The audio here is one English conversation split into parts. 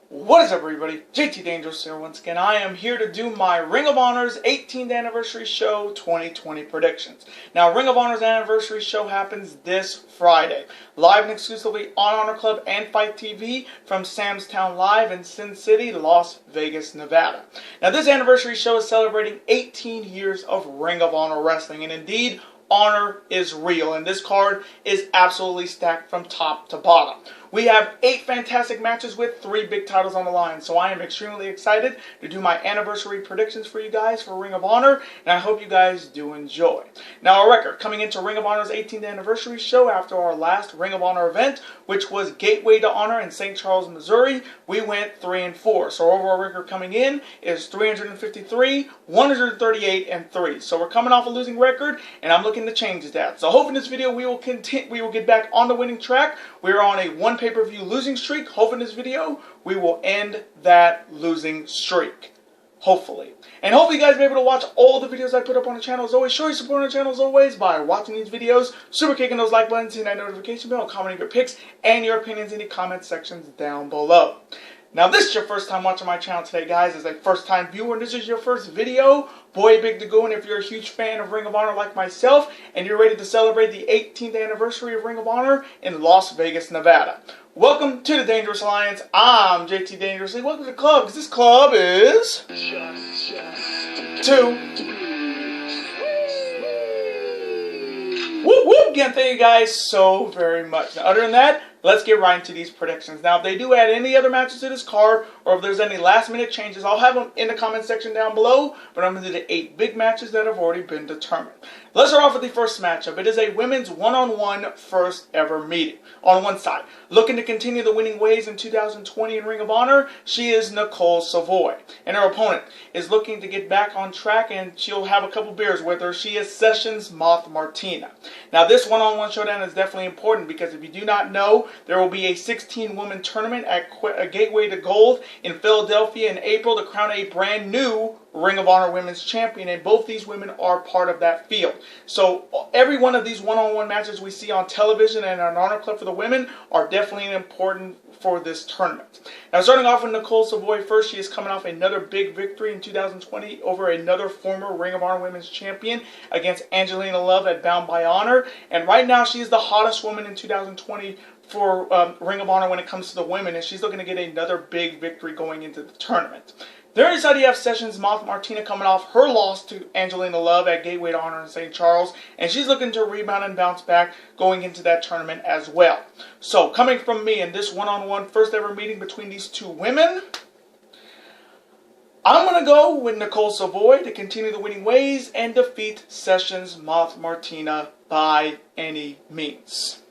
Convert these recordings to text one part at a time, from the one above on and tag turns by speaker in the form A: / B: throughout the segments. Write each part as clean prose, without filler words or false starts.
A: What is up, everybody? JT Dangerous here once again. I am here to do my Ring of Honor's 18th Anniversary Show 2020 predictions. Now, Ring of Honor's Anniversary Show happens this Friday, live and exclusively on Honor Club and Fight TV from Sam's Town Live in Sin City, Las Vegas, Nevada. Now, this Anniversary Show is celebrating 18 years of Ring of Honor wrestling, and indeed, Honor is real, and this card is absolutely stacked from top to bottom. We have 8 fantastic matches with 3 big titles on the line, so I am extremely excited to do my anniversary predictions for you guys for Ring of Honor, and I hope you guys do enjoy. Now, our record coming into Ring of Honor's 18th Anniversary Show after our last Ring of Honor event, which was Gateway to Honor in St. Charles, Missouri, we went 3-4. So our overall record coming in is 353, 138, and 3. So we're coming off a losing record, and I'm looking to change that. So hoping this video we will get back on the winning track. We're on a 1 pay-per-view losing streak. Hoping this video we will end that losing streak. Hopefully. And hopefully you guys will be able to watch all the videos I put up on the channel. As always, show your support on the channel as always by watching these videos, super kicking those like buttons, hitting that notification bell, commenting your picks and your opinions in the comment sections down below. Now, this is your first time watching my channel today, guys. As a first-time viewer, and this is your first video, boy, big to go. And if you're a huge fan of Ring of Honor like myself, and you're ready to celebrate the 18th anniversary of Ring of Honor in Las Vegas, Nevada. Welcome to the Dangerous Alliance. I'm JT Dangerously. Welcome to the club, because this club is... Just 2. Whoop, whoop. Again, thank you guys so very much. Now, other than that, let's get right into these predictions. Now, if they do add any other matches to this card, or if there's any last-minute changes, I'll have them in the comment section down below, but I'm going to do the 8 big matches that have already been determined. Let's start off with the first matchup. It is a women's one-on-one first ever meeting. On one side, looking to continue the winning ways in 2020 in Ring of Honor, she is Nicole Savoy. And her opponent is looking to get back on track, and she'll have a couple beers with her. She is Sessions Moth Martina. Now, this one-on-one showdown is definitely important because if you do not know, there will be a 16-woman tournament at Gateway to Gold in Philadelphia in April to crown a brand new Ring of Honor Women's Champion, and both these women are part of that field. So every one of these one-on-one matches we see on television and on Honor Club for the women are definitely important for this tournament. Now, starting off with Nicole Savoy first, she is coming off another big victory in 2020 over another former Ring of Honor Women's Champion against Angelina Love at Bound by Honor, and right now she is the hottest woman in 2020 for Ring of Honor when it comes to the women, and she's looking to get another big victory going into the tournament. The other side, you have Sessions Moth Martina coming off her loss to Angelina Love at Gateway to Honor in St. Charles, and she's looking to rebound and bounce back going into that tournament as well. So, coming from me in this one-on-one first ever meeting between these two women, I'm going to go with Nicole Savoy to continue the winning ways and defeat Sessions Moth Martina by any means.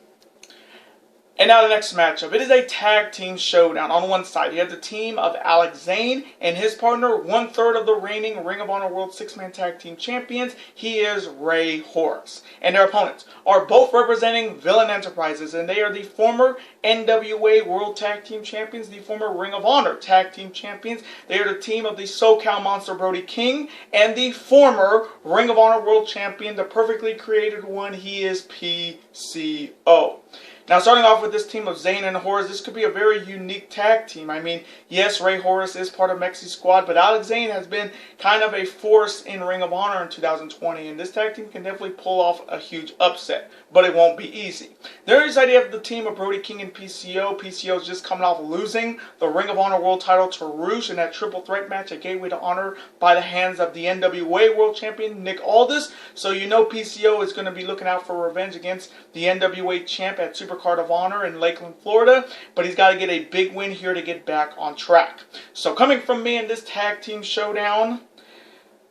A: And now the next matchup. It is a tag team showdown. On one side, you have the team of Alex Zane and his partner, 1/3 of the reigning Ring of Honor World 6-Man Tag Team Champions. He is Ray Horace. And their opponents are both representing Villain Enterprises, and they are the former NWA World Tag Team Champions, the former Ring of Honor Tag Team Champions. They are the team of the SoCal Monster Brody King and the former Ring of Honor World Champion, the perfectly created one. He is PCO. Now, starting off with this team of Zane and Horace, this could be a very unique tag team. I mean, yes, Ray Horace is part of Mexi's squad, but Alex Zane has been kind of a force in Ring of Honor in 2020, and this tag team can definitely pull off a huge upset, but it won't be easy. There is the idea of the team of Brody King and PCO. PCO is just coming off losing the Ring of Honor World title to Rush in that triple threat match at Gateway to Honor by the hands of the NWA World Champion, Nick Aldis. So you know PCO is going to be looking out for revenge against the NWA champ at Supercard of Honor in Lakeland, Florida, but he's got to get a big win here to get back on track. So coming from me in this tag team showdown,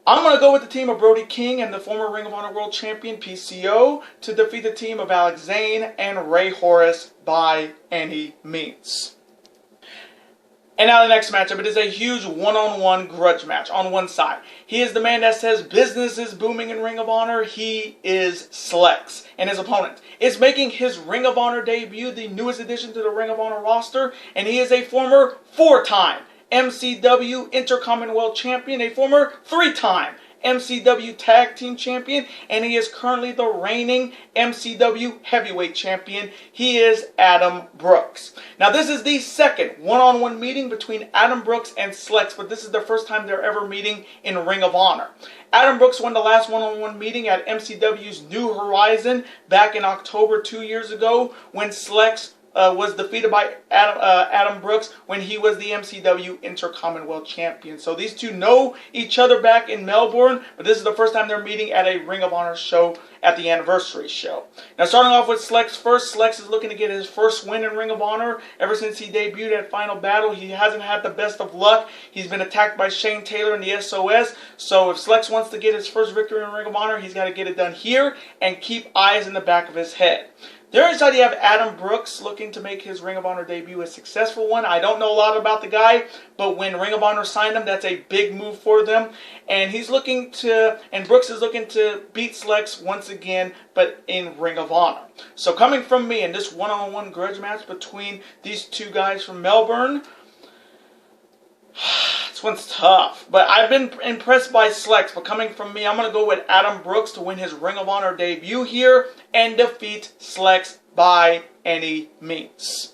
A: I'm going to go with the team of Brody King and the former Ring of Honor World Champion PCO to defeat the team of Alex Zane and Ray Horace by any means. And now the next matchup, it is a huge one-on-one grudge match on one side. He is the man that says business is booming in Ring of Honor. He is Slex. And his opponent is making his Ring of Honor debut, the newest addition to the Ring of Honor roster. And he is a former 4-time MCW Intercontinental Champion, a former 3-time MCW Tag Team Champion, and he is currently the reigning MCW Heavyweight Champion. He is Adam Brooks. Now, this is the second one-on-one meeting between Adam Brooks and Slex, but this is the first time they're ever meeting in Ring of Honor. Adam Brooks won the last one-on-one meeting at MCW's New Horizon back in October 2 years ago when Slex was defeated by Adam Brooks when he was the MCW Intercommonwealth Champion. So these two know each other back in Melbourne, but this is the first time they're meeting at a Ring of Honor show at the anniversary show. Now, starting off with Slex first, Slex is looking to get his first win in Ring of Honor. Ever since he debuted at Final Battle, he hasn't had the best of luck. He's been attacked by Shane Taylor and the SOS. So if Slex wants to get his first victory in Ring of Honor, he's got to get it done here and keep eyes in the back of his head. There inside you have Adam Brooks looking to make his Ring of Honor debut a successful one. I don't know a lot about the guy, but when Ring of Honor signed him, that's a big move for them. And Brooks is looking to beat Slex once again, but in Ring of Honor. So coming from me in this one-on-one grudge match between these two guys from Melbourne, this one's tough, but I've been impressed by Slex. But coming from me, I'm going to go with Adam Brooks to win his Ring of Honor debut here and defeat Slex by any means.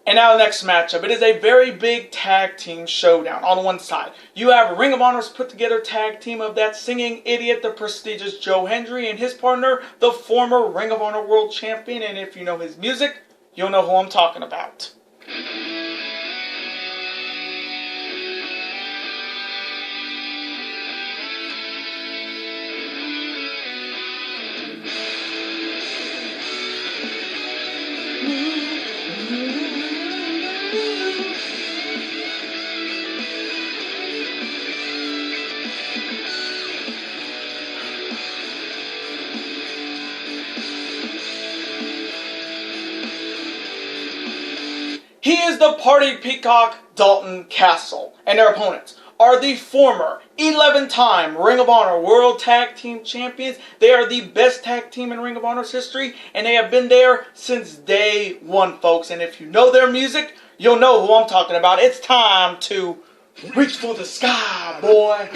A: And now the next matchup. It is a very big tag team showdown. On one side, you have Ring of Honor's put together tag team of that singing idiot, the prestigious Joe Hendry, and his partner, the former Ring of Honor World Champion. And if you know his music, you'll know who I'm talking about. He is the Party Peacock Dalton Castle, and their opponents are the former 11-time Ring of Honor World Tag Team Champions. They are the best tag team in Ring of Honor's history, and they have been there since day one, folks. And if you know their music, you'll know who I'm talking about. It's time to reach for the sky, boy.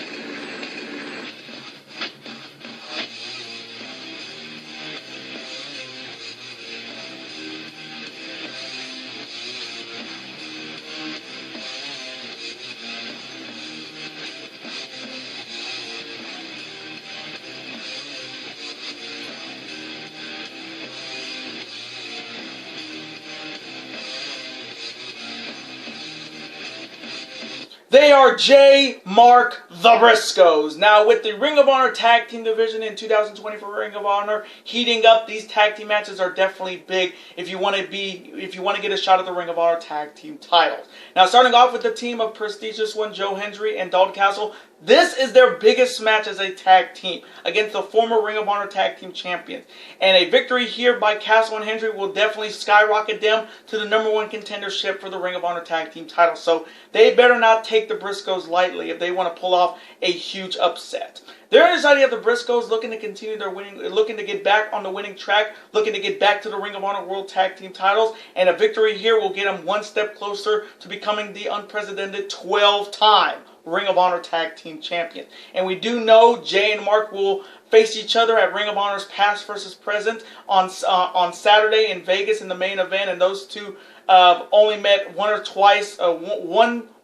A: They are J. Mark the Briscoes. Now, with the Ring of Honor Tag Team Division in 2020 for Ring of Honor heating up, these tag team matches are definitely big if you want to get a shot at the Ring of Honor Tag Team titles. Now, starting off with the team of prestigious one, Joe Hendry and Dalton Castle. This is their biggest match as a tag team against the former Ring of Honor Tag Team Champions. And a victory here by Castle and Hendry will definitely skyrocket them to the #1 contendership for the Ring of Honor Tag Team title. So they better not take the Briscoes lightly if they want to pull off a huge upset. Their inside you have the Briscoes looking to continue their winning, looking to get back on the winning track, looking to get back to the Ring of Honor World Tag Team titles, and a victory here will get them one step closer to becoming the unprecedented 12-time Ring of Honor Tag Team Champion. And we do know Jay and Mark will face each other at Ring of Honor's Past versus Present on Saturday in Vegas in the main event, and those two only met one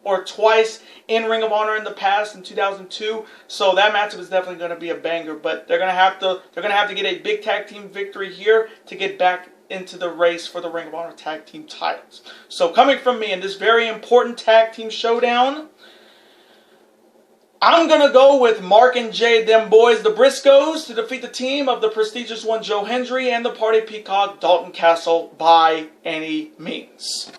A: or twice in Ring of Honor in the past in 2002. So that matchup is definitely going to be a banger. But they're going to have to get a big tag team victory here to get back into the race for the Ring of Honor Tag Team titles. So coming from me in this very important tag team showdown, I'm going to go with Mark and Jay, them boys, the Briscoes, to defeat the team of the prestigious one, Joe Hendry, and the Party Peacock, Dalton Castle, by any means.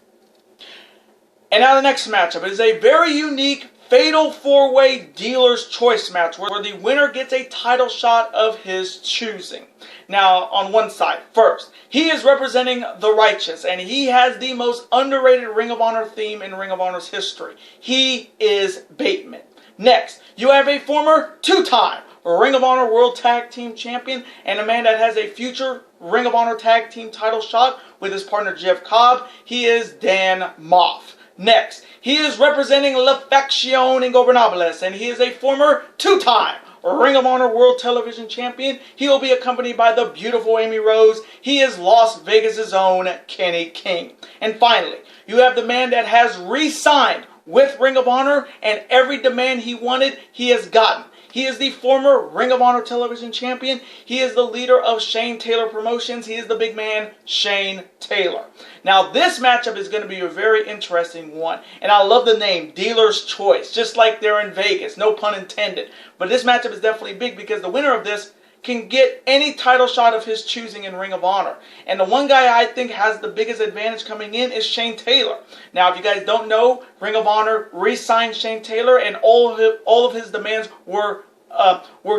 A: And now the next matchup. It is a very unique Fatal 4-Way Dealer's Choice match where the winner gets a title shot of his choosing. Now, on one side, first, he is representing the Righteous, and he has the most underrated Ring of Honor theme in Ring of Honor's history. He is Bateman. Next, you have a former 2-time Ring of Honor World Tag Team Champion and a man that has a future Ring of Honor Tag Team title shot with his partner Jeff Cobb. He is Dan Moff. Next, He is representing La Facción Ingobernables, and he is a former two-time Ring of Honor World Television Champion. He will be accompanied by the beautiful Amy Rose. He is Las Vegas' own Kenny King. And finally, you have the man that has re-signed with Ring of Honor, and every demand he wanted, he has gotten. He is the former Ring of Honor Television Champion. He is the leader of Shane Taylor Promotions. He is the big man, Shane Taylor. Now, this matchup is going to be a very interesting one. And I love the name, Dealer's Choice, just like they're in Vegas. No pun intended. But this matchup is definitely big because the winner of this can get any title shot of his choosing in Ring of Honor. And the one guy I think has the biggest advantage coming in is Shane Taylor. Now, if you guys don't know, Ring of Honor re-signed Shane Taylor, and all of his demands were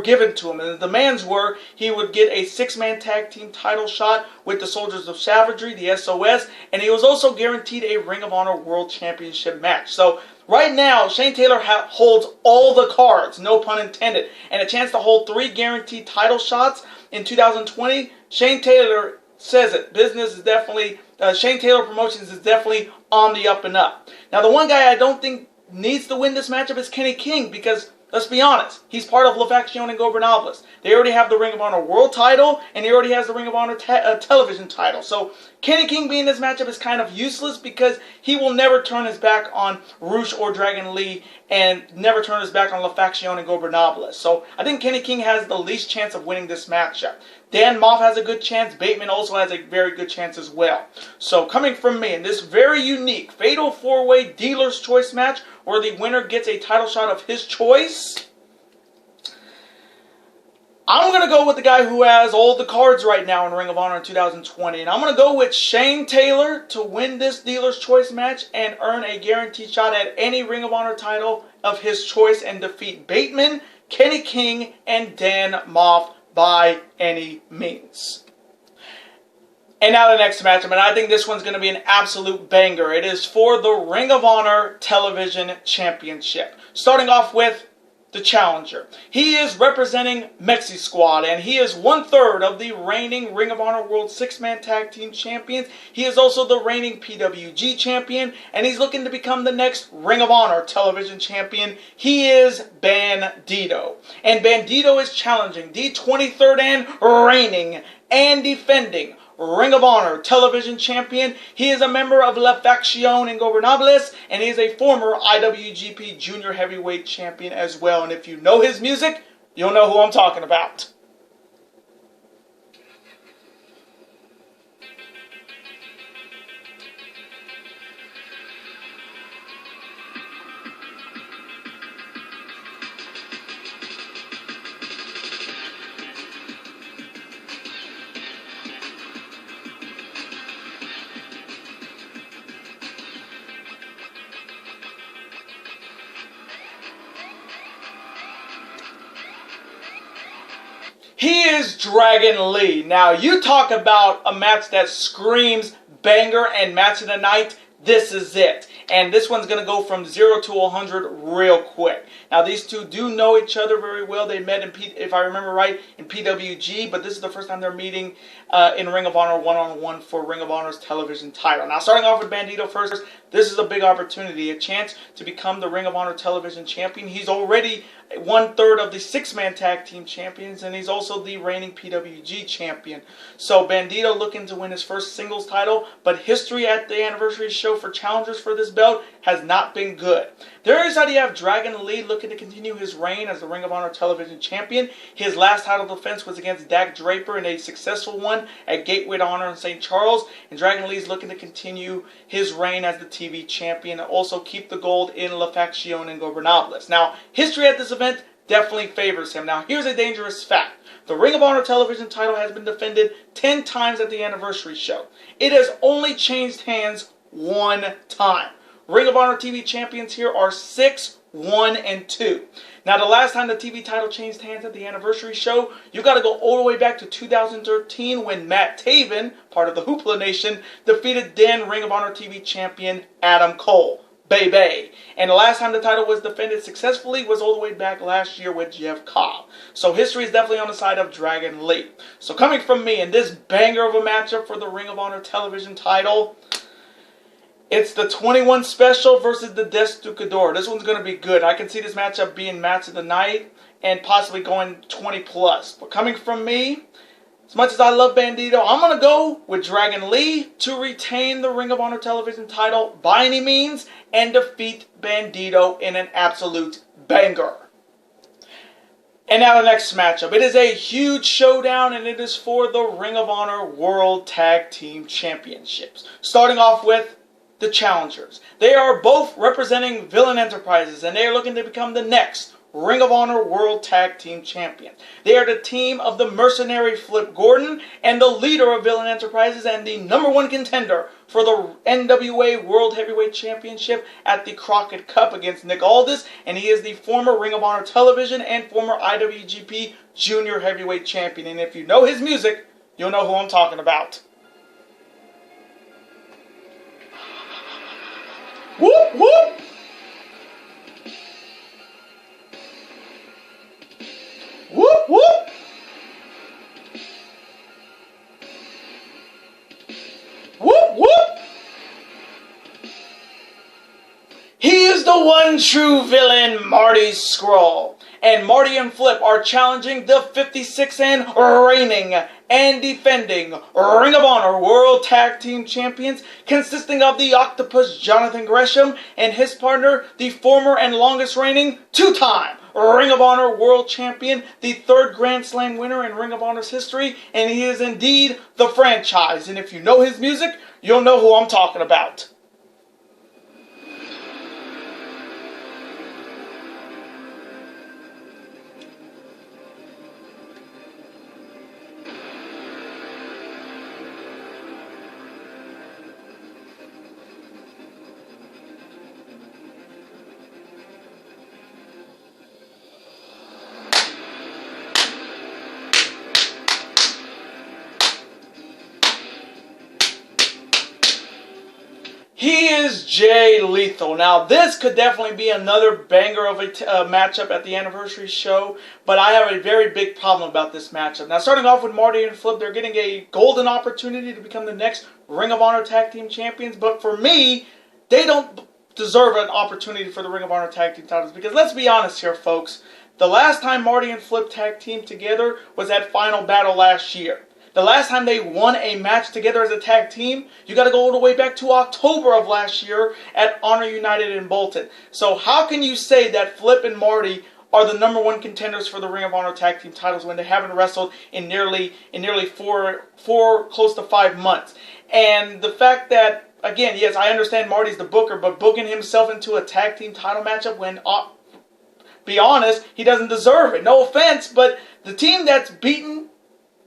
A: given to him. And the demands were he would get a six-man tag team title shot with the Soldiers of Savagery, the SOS, and he was also guaranteed a Ring of Honor World Championship match. So right now, Shane Taylor holds all the cards, no pun intended, and a chance to hold 3 guaranteed title shots in 2020. Shane Taylor says it. Business is definitely, Shane Taylor Promotions is definitely on the up and up. Now, the one guy I don't think needs to win this matchup is Kenny King, because let's be honest, he's part of La Facción Ingobernables. They already have the Ring of Honor World title, and he already has the Ring of Honor television title. So Kenny King being in this matchup is kind of useless because he will never turn his back on Rush or Dragon Lee and never turn his back on La Facción Ingobernables. So I think Kenny King has the least chance of winning this matchup. Dan Moff has a good chance. Bateman also has a very good chance as well. So coming from me in this very unique Fatal 4-Way Dealer's Choice match where the winner gets a title shot of his choice, I'm going to go with the guy who has all the cards right now in Ring of Honor in 2020. And I'm going to go with Shane Taylor to win this Dealer's Choice match and earn a guaranteed shot at any Ring of Honor title of his choice and defeat Bateman, Kenny King, and Dan Moff by any means. And now the next matchup, and I think this one's going to be an absolute banger. It is for the Ring of Honor Television Championship. Starting off with the challenger. He is representing Mexi Squad, and he is 1/3 of the reigning Ring of Honor World 6-Man Tag Team Champions. He is also the reigning PWG Champion, and he's looking to become the next Ring of Honor Television Champion. He is Bandito. And Bandito is challenging the 23rd and reigning and defending Ring of Honor Television Champion. He is a member of La Facción Ingobernables, and he is a former IWGP Junior Heavyweight Champion as well. And if you know his music, you'll know who I'm talking about. He is Dragon Lee. Now, you talk about a match that screams banger and match of the night. This is it. And this one's going to go from 0 to 100 real quick. Now, these two do know each other very well. They met, if I remember right, in PWG. But this is the first time they're meeting in Ring of Honor one-on-one for Ring of Honor's television title. Now, starting off with Bandito first, this is a big opportunity. A chance to become the Ring of Honor television champion. He's already 1/3 of the 6-man tag team champions, and he's also the reigning PWG champion. So Bandito looking to win his first singles title, but history at the anniversary show for challengers for this belt has not been good. There is how you have Dragon Lee looking to continue his reign as the Ring of Honor television champion. His last title defense was against Dak Draper in a successful one at Gateway to Honor in St. Charles, and Dragon Lee is looking to continue his reign as the TV champion and also keep the gold in La Facción Ingobernables. Now, history at this event definitely favors him. Now, here's a dangerous fact. The Ring of Honor television title has been defended 10 times at the anniversary show. It has only changed hands 1 time. Ring of Honor TV champions here are 6, 1, and 2. Now, the last time the TV title changed hands at the anniversary show, you got to go all the way back to 2013 when Matt Taven, part of the Hoopla Nation, defeated then Ring of Honor TV champion Adam Cole. Baby. And the last time the title was defended successfully was all the way back last year with Jeff Cobb. So history is definitely on the side of Dragon Lee. So coming from me in this banger of a matchup for the Ring of Honor television title, It's the 21 Special versus the Destrucador. This one's going to be good. I can see this matchup being match of the night and possibly going 20 plus. But coming from me, as much as I love Bandito, I'm going to go with Dragon Lee to retain the Ring of Honor television title by any means and defeat Bandito in an absolute banger. And now the next matchup. It is a huge showdown, and it is for the Ring of Honor World Tag Team Championships. Starting off with the challengers. They are both representing Villain Enterprises, and they are looking to become the next Ring of Honor World Tag Team Champion. They are the team of the mercenary Flip Gordon and the leader of Villain Enterprises and the #1 contender for the NWA World Heavyweight Championship at the Crockett Cup against Nick Aldis, and he is the former Ring of Honor Television and former IWGP Junior Heavyweight Champion. And if you know his music, you'll know who I'm talking about. Whoop, whoop! Whoop, whoop! Whoop, whoop! He is the one true villain, Marty Scurll. And Marty and Flip are challenging the 56 and reigning and defending Ring of Honor World Tag Team Champions, consisting of the Octopus Jonathan Gresham and his partner, the former and longest reigning two-time Ring of Honor World Champion, the third Grand Slam winner in Ring of Honor's history, and he is indeed the franchise. And if you know his music, you'll know who I'm talking about. He is Jay Lethal. Now, this could definitely be another banger of a matchup at the anniversary show, but I have a very big problem about this matchup. Now, starting off with Marty and Flip, they're getting a golden opportunity to become the next Ring of Honor Tag Team Champions, but for me, they don't deserve an opportunity for the Ring of Honor Tag Team titles, because let's be honest here, folks. The last time Marty and Flip tag teamed together was at Final Battle last year. The last time they won a match together as a tag team, you got to go all the way back to October of last year at Honor United in Bolton. So how can you say that Flip and Marty are the #1 contenders for the Ring of Honor tag team titles when they haven't wrestled in nearly four close to 5 months? And the fact that, again, yes, I understand Marty's the booker, but booking himself into a tag team title matchup when, be honest, he doesn't deserve it. No offense, but the team that's beaten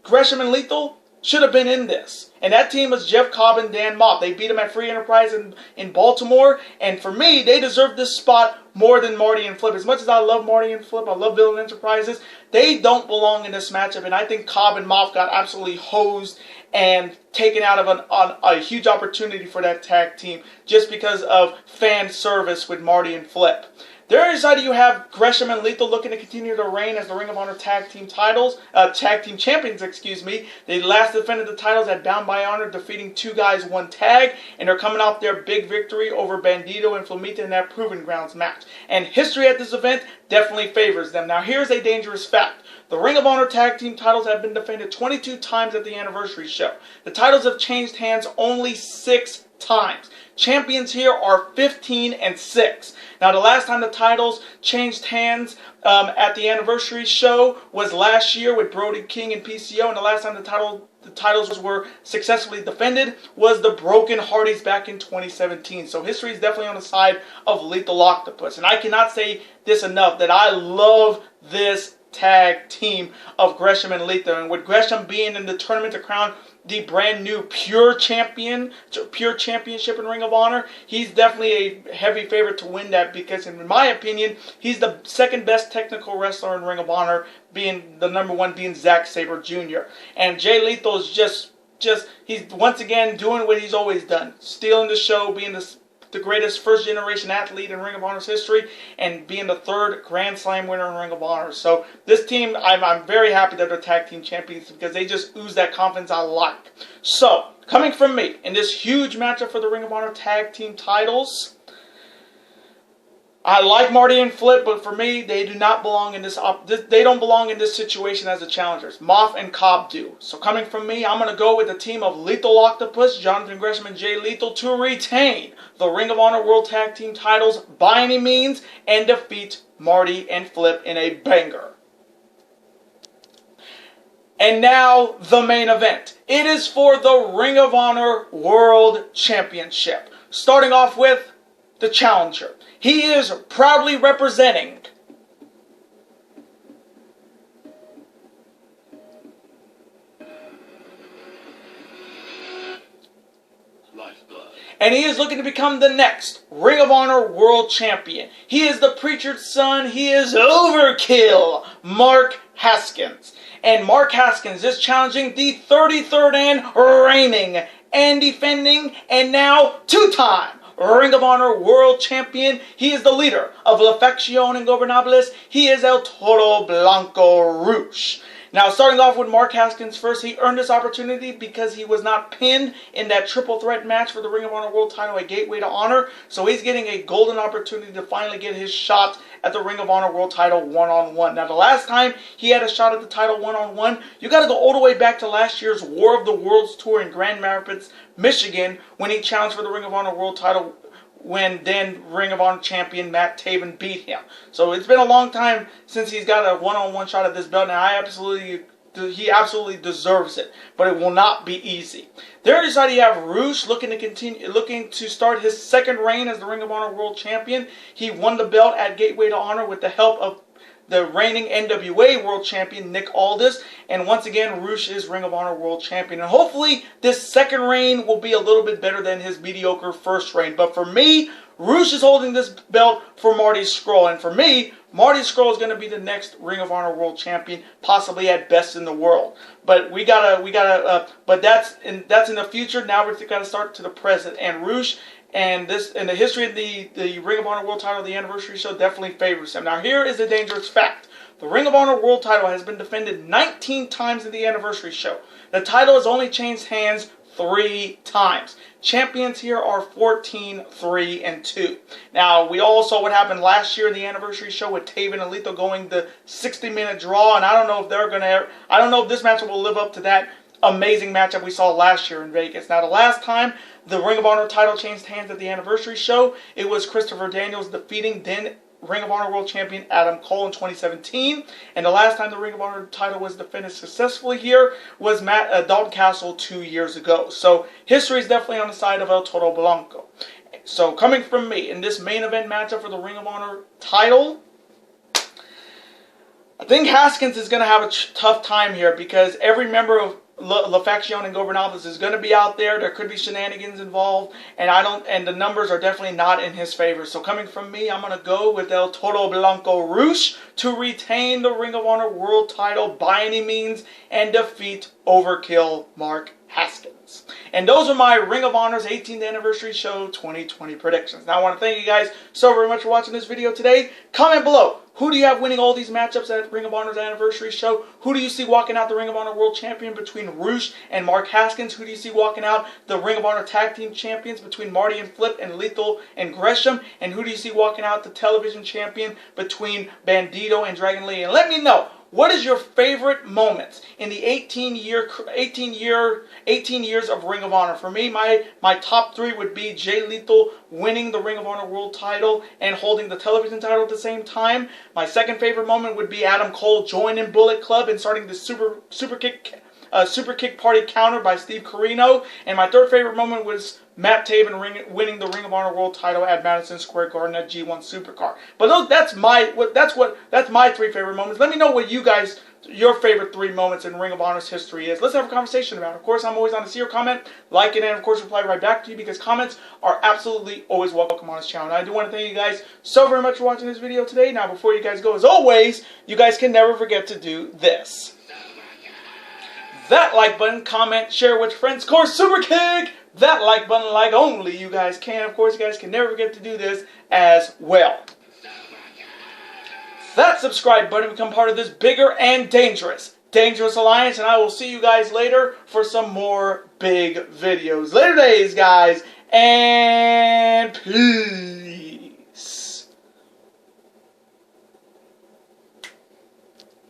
A: Gresham and Lethal should have been in this. And that team was Jeff Cobb and Dan Mott. They beat him at Free Enterprise in Baltimore. And for me, they deserve this spot more than Marty and Flip. As much as I love Marty and Flip, I love Villain Enterprises, they don't belong in this matchup. And I think Cobb and Mott got absolutely hosed and taken out of a huge opportunity for that tag team just because of fan service with Marty and Flip. The other side, you have Gresham and Lethal looking to continue to reign as the Ring of Honor Tag Team Champions, excuse me. They last defended the titles at Bound by Honor, defeating 2 guys, 1 tag, and they're coming off their big victory over Bandito and Flamita in that Proving Grounds match. And history at this event definitely favors them. Now, here's a dangerous fact. The Ring of Honor Tag Team titles have been defended 22 times at the anniversary show. The titles have changed hands only 6 times. Champions here are 15 and 6. Now, the last time the titles changed hands at the anniversary show was last year with Brody King and PCO, and the last time the titles were successfully defended was the Broken Hardys back in 2017. So history is definitely on the side of Lethal Octopus. And I cannot say this enough, that I love this tag team of Gresham and Lethal. And with Gresham being in the tournament to crown the brand new pure championship in Ring of Honor, he's definitely a heavy favorite to win that, because in my opinion, he's the second best technical wrestler in Ring of Honor, being the #1 being Zack Sabre Jr. And Jay Lethal is just he's once again doing what he's always done, stealing the show, being the greatest first-generation athlete in Ring of Honor's history, and being the third Grand Slam winner in Ring of Honor. So this team, I'm very happy that they're tag team champions, because they just ooze that confidence I like. So, Coming from me, in this huge matchup for the Ring of Honor Tag Team titles, I like Marty and Flip, but for me, they do not belong in this. They don't belong in this situation as the challengers. Moth and Cobb do. So coming from me, I'm going to go with the team of Lethal Octopus, Jonathan Gresham, and Jay Lethal to retain the Ring of Honor World Tag Team titles by any means and defeat Marty and Flip in a banger. And now, the main event. It is for the Ring of Honor World Championship. Starting off with the challenger. He is proudly representing Lifeblood. And he is looking to become the next Ring of Honor World Champion. He is the preacher's son. He is Overkill, Mark Haskins. And Mark Haskins is challenging the 33rd and reigning and defending and now two-time Ring of Honor World Champion. He is the leader of La Facción Ingobernables. He is El Toro Blanco Rouge. Now, starting off with Mark Haskins first, he earned this opportunity because he was not pinned in that triple threat match for the Ring of Honor World title at Gateway to Honor. So he's getting a golden opportunity to finally get his shot at the Ring of Honor World title one-on-one. Now, the last time he had a shot at the title one-on-one, you got to go all the way back to last year's War of the Worlds tour in Grand Rapids, Michigan, when he challenged for the Ring of Honor World title when then Ring of Honor champion Matt Taven beat him. So it's been a long time since he's got a one-on-one shot at this belt, and he absolutely deserves it. But it will not be easy. There on your side you have Rouge looking to start his second reign as the Ring of Honor World Champion. He won the belt at Gateway to Honor with the help of the reigning NWA World Champion, Nick Aldis. And once again, Rouge is Ring of Honor World Champion. And hopefully, this second reign will be a little bit better than his mediocre first reign. But for me, Rouge is holding this belt for Marty Scurll. And for me, Marty Scurll is going to be the next Ring of Honor World Champion, possibly at best in the world. But but that's in the future. Now we're got to start to the present. And Rouge, and this, in the history of the Ring of Honor World title, the anniversary show definitely favors him. Now here is a dangerous fact. The Ring of Honor World title has been defended 19 times in the anniversary show. The title has only changed hands 3 times. Champions here are 14, 3, and 2. Now, we all saw what happened last year in the anniversary show with Taven and Lethal going the 60-minute draw, and I don't know if this matchup will live up to that amazing matchup we saw last year in Vegas. Now, the last time the Ring of Honor title changed hands at the anniversary show, it was Christopher Daniels defeating then Ring of Honor World Champion Adam Cole in 2017. And the last time the Ring of Honor title was defended successfully here was Dalton Castle 2 years ago. So history is definitely on the side of El Toro Blanco. So coming from me in this main event matchup for the Ring of Honor title, I think Haskins is going to have a tough time here because every member of La Facción Ingobernables is going to be out there. There could be shenanigans involved, and the numbers are definitely not in his favor. So coming from me, I'm going to go with El Toro Blanco Rouge to retain the Ring of Honor World title by any means and defeat Overkill Mark Haskins. And those are my Ring of Honor's 18th Anniversary Show 2020 predictions. Now I want to thank you guys so very much for watching this video today. Comment below. Who do you have winning all these matchups at Ring of Honor's Anniversary Show? Who do you see walking out the Ring of Honor World Champion between Rouge and Mark Haskins? Who do you see walking out the Ring of Honor Tag Team Champions between Marty and Flip and Lethal and Gresham? And who do you see walking out the Television Champion between Bandito and Dragon Lee? And let me know, what is your favorite moments in the 18 years of Ring of Honor? For me, my top 3 would be Jay Lethal winning the Ring of Honor World title and holding the television title at the same time. My second favorite moment would be Adam Cole joining Bullet Club and starting the super kick party counter by Steve Corino. And my third favorite moment was Matt Taven winning the Ring of Honor World title at Madison Square Garden at G1 Supercar. But that's my 3 favorite moments. Let me know what your favorite 3 moments in Ring of Honor's history is. Let's have a conversation about it. Of course, I'm always on to see your comment, like it, and of course reply right back to you because comments are absolutely always welcome on this channel. And I do want to thank you guys so very much for watching this video today. Now, before you guys go, as always, you guys can never forget to do this. That like button, comment, share with your friends. Of course, super kick that like button like only you guys can. Of course, you guys can never forget to do this as well. That subscribe button, become part of this bigger and dangerous alliance. And I will see you guys later for some more big videos. Later days, guys, and peace.